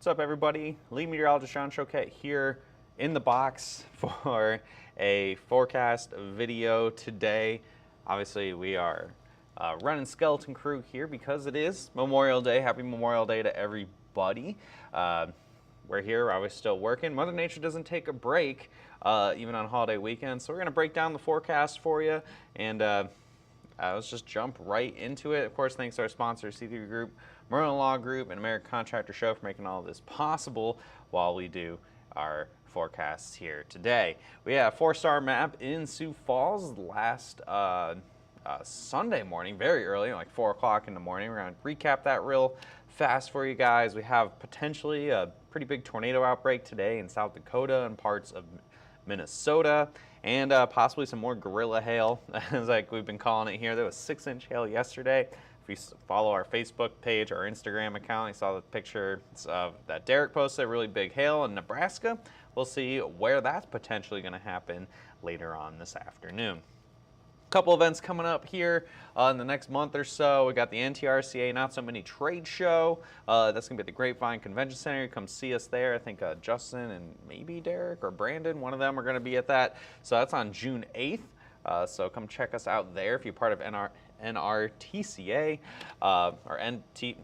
What's up, everybody? Lead meteorologist John Choquette here in the box for a forecast video today. Obviously, we are running skeleton crew here because it is Memorial Day. Happy Memorial Day to everybody. We're here, I was still working. Mother Nature doesn't take a break, even on holiday weekends. So we're going to break down the forecast for you, and let's just jump right into it. Of course, thanks to our sponsors, C3 Group, Merlin Law Group, and American Contractor Show for making all of this possible while we do our forecasts here today. We have a 4-star map in Sioux Falls last Sunday morning, very early, like 4 o'clock in the morning. We're going to recap that real fast for you guys. We have potentially a pretty big tornado outbreak today in South Dakota and parts of Minnesota, and possibly some more gorilla hail, as like we've been calling it here. There was 6-inch hail yesterday. If you follow our Facebook page or Instagram account, you saw the picture of that Derek posted, really big hail in Nebraska. We'll see where that's potentially going to happen later on this afternoon. Couple events coming up here in the next month or so. We got the NTRCA Not So Many trade show. That's gonna be at the Grapevine Convention Center. Come see us there. I think Justin and maybe Derek or Brandon, one of them, are gonna be at that. So that's on June 8th. So come check us out there if you're part of NRTCA or NT.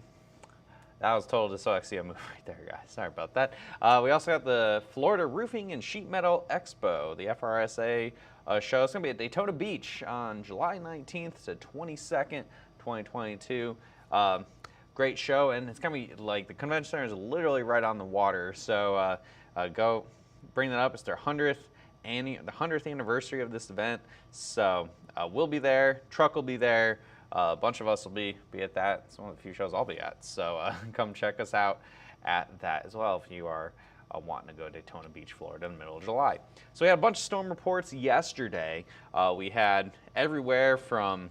That was total dyslexia move right there, guys. Sorry about that. We also got the Florida Roofing and Sheet Metal Expo, the FRSA show. It's going to be at Daytona Beach on July 19th to 22nd, 2022. Great show, and it's going to be like the convention center is literally right on the water. So go bring that up. It's their 100th anniversary of this event. So we'll be there. Truck will be there. A bunch of us will be at that. It's one of the few shows I'll be at. So come check us out at that as well if you are wanting to go to Daytona Beach, Florida in the middle of July. So we had a bunch of storm reports yesterday. We had everywhere from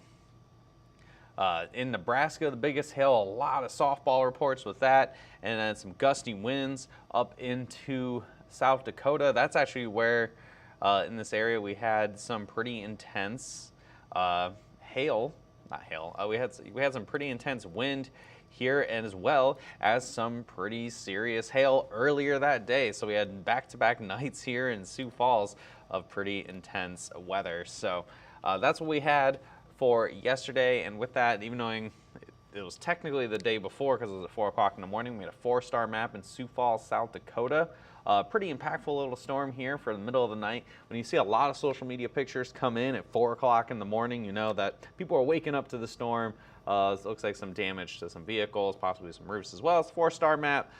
in Nebraska, the biggest hail, a lot of softball reports with that, and then some gusty winds up into South Dakota. That's actually where in this area we had some pretty intense hail. Not hail. We had some pretty intense wind here, and as well as some pretty serious hail earlier that day. So we had back-to-back nights here in Sioux Falls of pretty intense weather. So that's what we had for yesterday. And with that, even knowing it was technically the day before because it was at 4 o'clock in the morning, we had a 4-star map in Sioux Falls, South Dakota. Pretty impactful little storm here for the middle of the night. When you see a lot of social media pictures come in at 4 o'clock in the morning, you know that people are waking up to the storm. It looks like some damage to some vehicles, possibly some roofs as well. It's a 4-star map.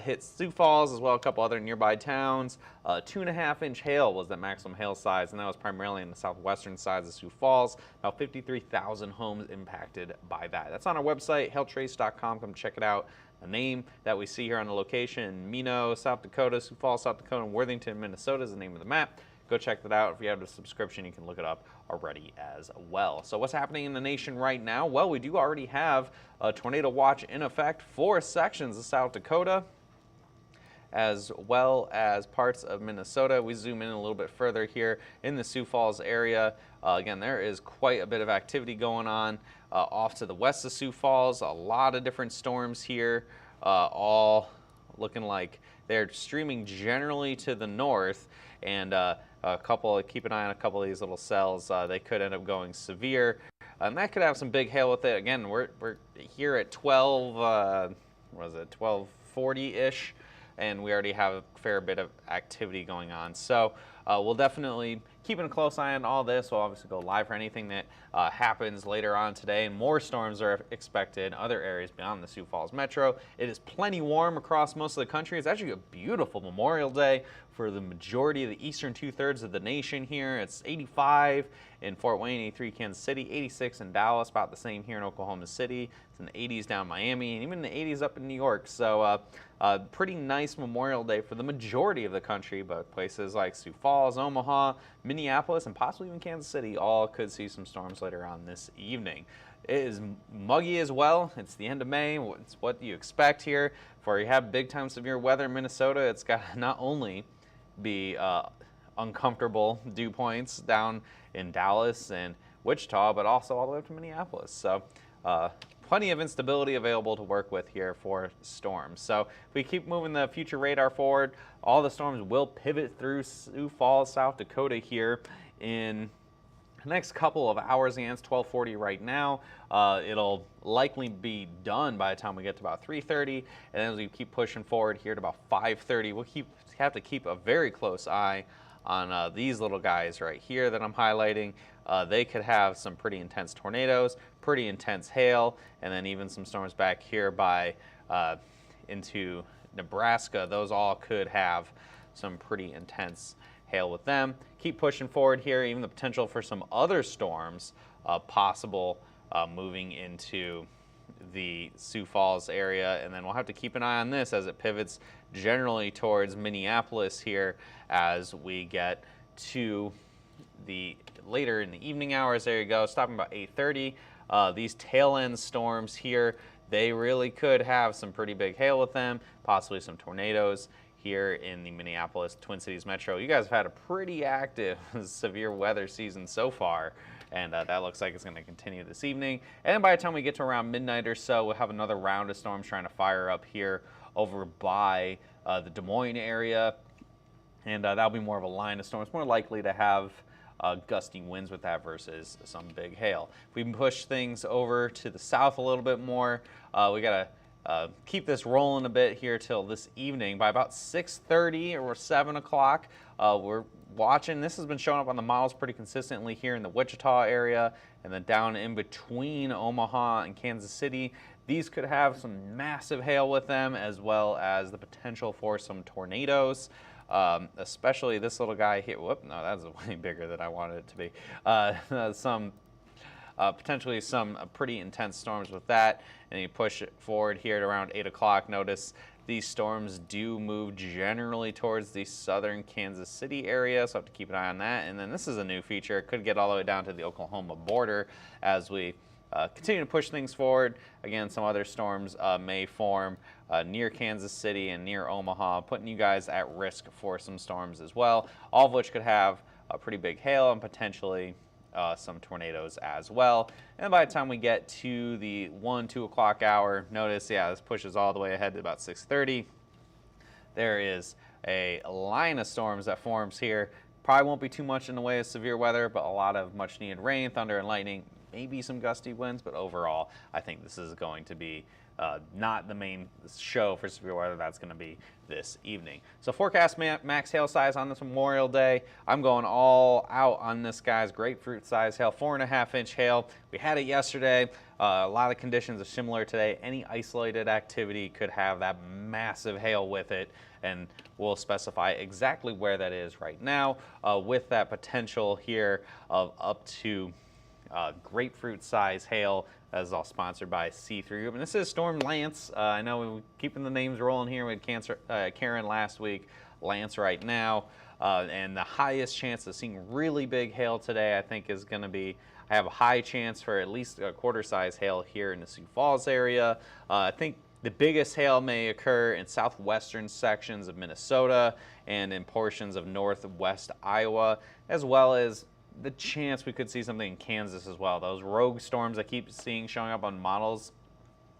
Hits Sioux Falls as well, a couple other nearby towns. 2.5-inch hail was the maximum hail size, and that was primarily in the southwestern sides of Sioux Falls. About 53,000 homes impacted by that. That's on our website, HailTrace.com. Come check it out. The name that we see here on the location, Mino, South Dakota, Sioux Falls, South Dakota, and Worthington, Minnesota is the name of the map. Go check that out. If you have a subscription, you can look it up already as well. So what's happening in the nation right now? Well, we do already have a tornado watch in effect for sections of South Dakota, as well as parts of Minnesota. We zoom in a little bit further here in the Sioux Falls area. Again, there is quite a bit of activity going on off to the west of Sioux Falls. A lot of different storms here, all looking like they're streaming generally to the north, and keep an eye on a couple of these little cells. They could end up going severe, and that could have some big hail with it. Again, we're here at 1240-ish, and we already have a fair bit of activity going on. So we'll definitely keep a close eye on all this. We'll obviously go live for anything that happens later on today, and more storms are expected in other areas beyond the Sioux Falls metro. It is plenty warm across most of the country. It's actually a beautiful Memorial Day for the majority of the eastern 2/3 of the nation here. It's 85 in Fort Wayne, 83 Kansas City, 86 in Dallas, about the same here in Oklahoma City. It's in the 80s down in Miami, and even in the 80s up in New York. So pretty nice Memorial Day for the majority of the country, but places like Sioux Falls, Omaha, Minneapolis, and possibly even Kansas City all could see some storms later on this evening. It is muggy as well. It's the end of May. It's what you expect here. For you have big time severe weather in Minnesota, it's got to not only be uncomfortable dew points down in Dallas and Wichita, but also all the way up to Minneapolis. So plenty of instability available to work with here for storms. So if we keep moving the future radar forward, all the storms will pivot through Sioux Falls, South Dakota here in the next couple of hours. Again, it's 12:40 right now. It'll likely be done by the time we get to about 3:30, and then as we keep pushing forward here to about 5:30, we'll have to keep a very close eye on these little guys right here that I'm highlighting. They could have some pretty intense tornadoes, pretty intense hail, and then even some storms back here by into Nebraska. Those all could have some pretty intense hail with them. Keep pushing forward here, even the potential for some other storms possible moving into the Sioux Falls area, and then we'll have to keep an eye on this as it pivots generally towards Minneapolis here as we get to the later in the evening hours. There you go, stopping about 8:30. These tail end storms here, they really could have some pretty big hail with them, possibly some tornadoes here in the Minneapolis Twin Cities metro. You guys have had a pretty active severe weather season so far, and that looks like it's going to continue this evening. And by the time we get to around midnight or so, we'll have another round of storms trying to fire up here over by the Des Moines area, and that'll be more of a line of storms, more likely to have gusty winds with that versus some big hail. If we can push things over to the south a little bit more, we got to keep this rolling a bit here till this evening. By about 6:30 or 7 o'clock, we're watching. This has been showing up on the models pretty consistently here in the Wichita area, and then down in between Omaha and Kansas City. These could have some massive hail with them, as well as the potential for some tornadoes. Especially this little guy here. Whoop, no, that's way bigger than I wanted it to be. Potentially some pretty intense storms with that. And you push it forward here at around 8 o'clock. Notice these storms do move generally towards the southern Kansas City area, so I have to keep an eye on that. And then this is a new feature. It could get all the way down to the Oklahoma border as we continue to push things forward. Again, some other storms may form near Kansas City and near Omaha, putting you guys at risk for some storms as well, all of which could have a pretty big hail and potentially some tornadoes as well. And by the time we get to the 1-2 o'clock hour, notice, yeah, this pushes all the way ahead to about 6:30. There is a line of storms that forms here. Probably won't be too much in the way of severe weather, but a lot of much needed rain, thunder, and lightning, maybe some gusty winds, but overall, I think this is going to be not the main show for severe weather. That's going to be this evening. So forecast max hail size on this Memorial Day. I'm going all out on this, guys. Grapefruit size hail, 4.5-inch hail. We had it yesterday. A lot of conditions are similar today. Any isolated activity could have that massive hail with it, and we'll specify exactly where that is right now with that potential here of up to grapefruit size hail. As all sponsored by C3 Group. And this is Storm Lance. I know we're keeping the names rolling here. We had Karen last week, Lance right now. And the highest chance of seeing really big hail today, I think, is going to be, I have a high chance for at least a quarter-size hail here in the Sioux Falls area. I think the biggest hail may occur in southwestern sections of Minnesota and in portions of northwest Iowa, as well as the chance we could see something in Kansas as well. Those rogue storms I keep seeing showing up on models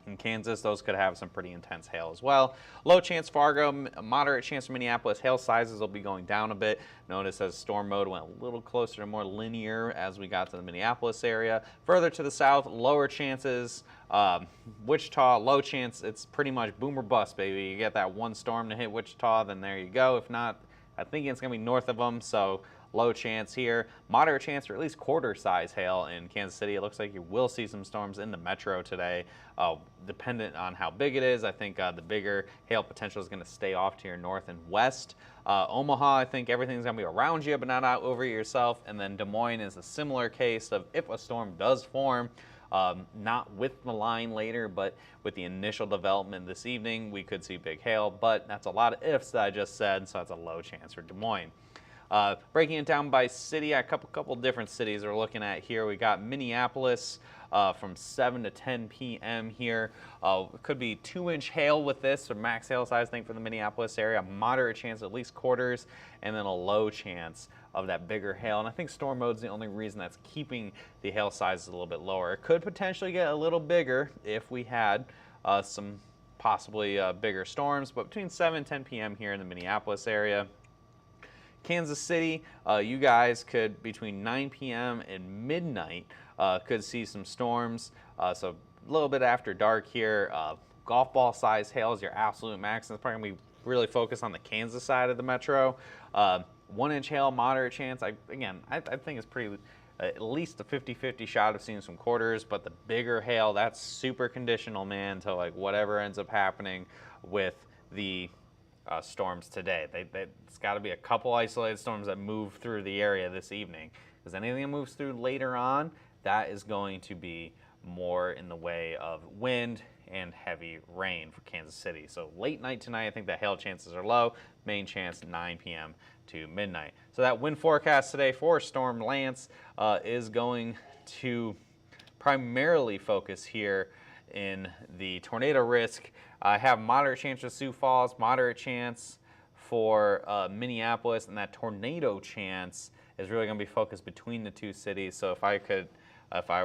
in Kansas, those could have some pretty intense hail as well. Low chance Fargo, moderate chance for Minneapolis. Hail sizes will be going down a bit. Notice as storm mode went a little closer to more linear as we got to the Minneapolis area. Further to the south, lower chances. Wichita, low chance. It's pretty much boom or bust, baby. You get that one storm to hit Wichita, then there you go. If not, I think it's going to be north of them, so low chance here. Moderate chance for at least quarter-size hail in Kansas City. It looks like you will see some storms in the metro today, dependent on how big it is. I think the bigger hail potential is going to stay off to your north and west. Omaha, I think everything's going to be around you, but not out over yourself. And then Des Moines is a similar case of if a storm does form, not with the line later, but with the initial development this evening, we could see big hail. But that's a lot of ifs that I just said, so that's a low chance for Des Moines. Breaking it down by city, a couple different cities we're looking at here. We got Minneapolis from 7 to 10 p.m. here. Could be 2-inch hail with this, or max hail size, I think, for the Minneapolis area. Moderate chance, at least quarters, and then a low chance of that bigger hail. And I think storm mode's the only reason that's keeping the hail size a little bit lower. It could potentially get a little bigger if we had some possibly bigger storms, but between 7 and 10 p.m. here in the Minneapolis area. Kansas City, you guys could, between 9 p.m. and midnight, could see some storms. So a little bit after dark here. Golf ball size hail is your absolute max. And it's probably going to be really focused on the Kansas side of the metro. 1-inch hail, moderate chance. I think it's pretty, at least a 50-50 shot of seeing some quarters, but the bigger hail, that's super conditional, man, to like whatever ends up happening with the storms today. It's got to be a couple isolated storms that move through the area this evening, because anything that moves through later on, that is going to be more in the way of wind and heavy rain for Kansas City. So late night tonight, I think the hail chances are low. Main chance 9 p.m. to midnight. So that wind forecast today for Storm Lance is going to primarily focus here in the tornado risk. I have moderate chance for Sioux Falls, moderate chance for Minneapolis, and that tornado chance is really going to be focused between the two cities. So if I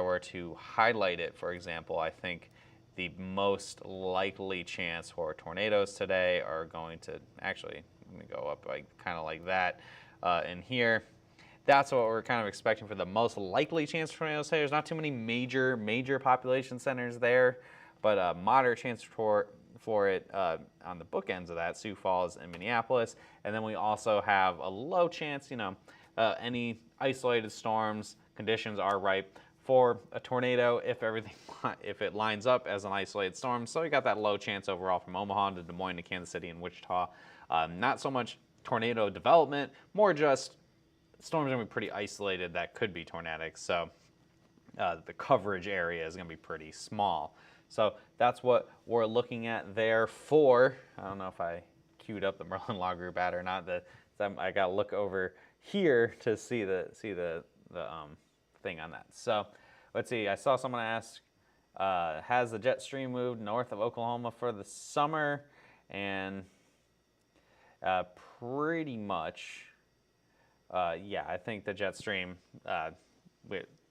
were to highlight it, for example, I think the most likely chance for tornadoes today are going to, actually, let me go up like kind of like that in here. That's what we're kind of expecting for the most likely chance for tornadoes today. There's not too many major population centers there, but moderate chance for it on the bookends of that, Sioux Falls and Minneapolis. And then we also have a low chance, any isolated storms, conditions are ripe for a tornado if it lines up as an isolated storm. So we got that low chance overall from Omaha to Des Moines to Kansas City and Wichita. Not so much tornado development, more just storms are going to be pretty isolated that could be tornadic. So the coverage area is going to be pretty small. So that's what we're looking at there for, I don't know if I queued up the Merlin Law Group ad or not. I got to look over here to see the thing on that. So let's see, I saw someone ask, has the jet stream moved north of Oklahoma for the summer? And pretty much, yeah, I think the jet stream,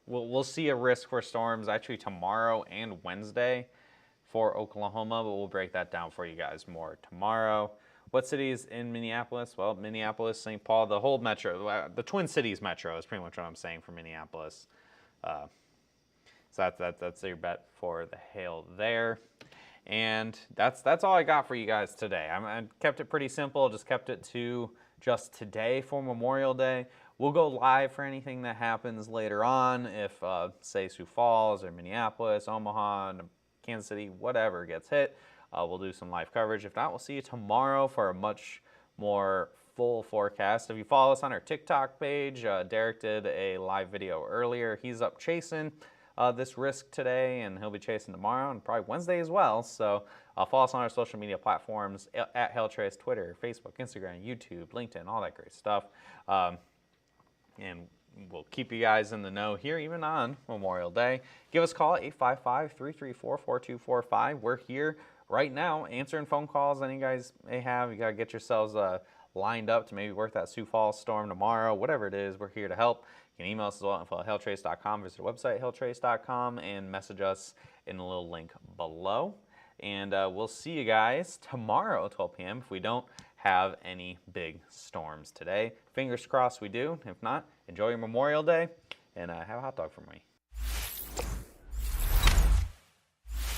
we'll see a risk for storms actually tomorrow and Wednesday for Oklahoma, but we'll break that down for you guys more tomorrow. What cities in Minneapolis? Well, Minneapolis, St. Paul, the whole metro, the Twin Cities metro is pretty much what I'm saying for Minneapolis. So that's your bet for the hail there. And that's all I got for you guys today. I kept it pretty simple, just kept it to just today for Memorial Day. We'll go live for anything that happens later on if, say, Sioux Falls or Minneapolis, Omaha, Kansas City, whatever gets hit. We'll do some live coverage. If not, we'll see you tomorrow for a much more full forecast. If you follow us on our TikTok page, Derek did a live video earlier. He's up chasing this risk today, and he'll be chasing tomorrow and probably Wednesday as well. So follow us on our social media platforms at HailTrace, Twitter, Facebook, Instagram, YouTube, LinkedIn, all that great stuff. And we'll keep you guys in the know here, even on Memorial Day. Give us a call at 855-334-4245. We're here right now answering phone calls any guys may have. You got to get yourselves lined up to maybe work that Sioux Falls storm tomorrow. Whatever it is, we're here to help. You can email us as well, info at HailTrace.com. Visit our website, HailTrace.com, and message us in the little link below. And we'll see you guys tomorrow at 12 p.m. if we don't have any big storms today. Fingers crossed we do. If not, enjoy your Memorial Day and have a hot dog for me.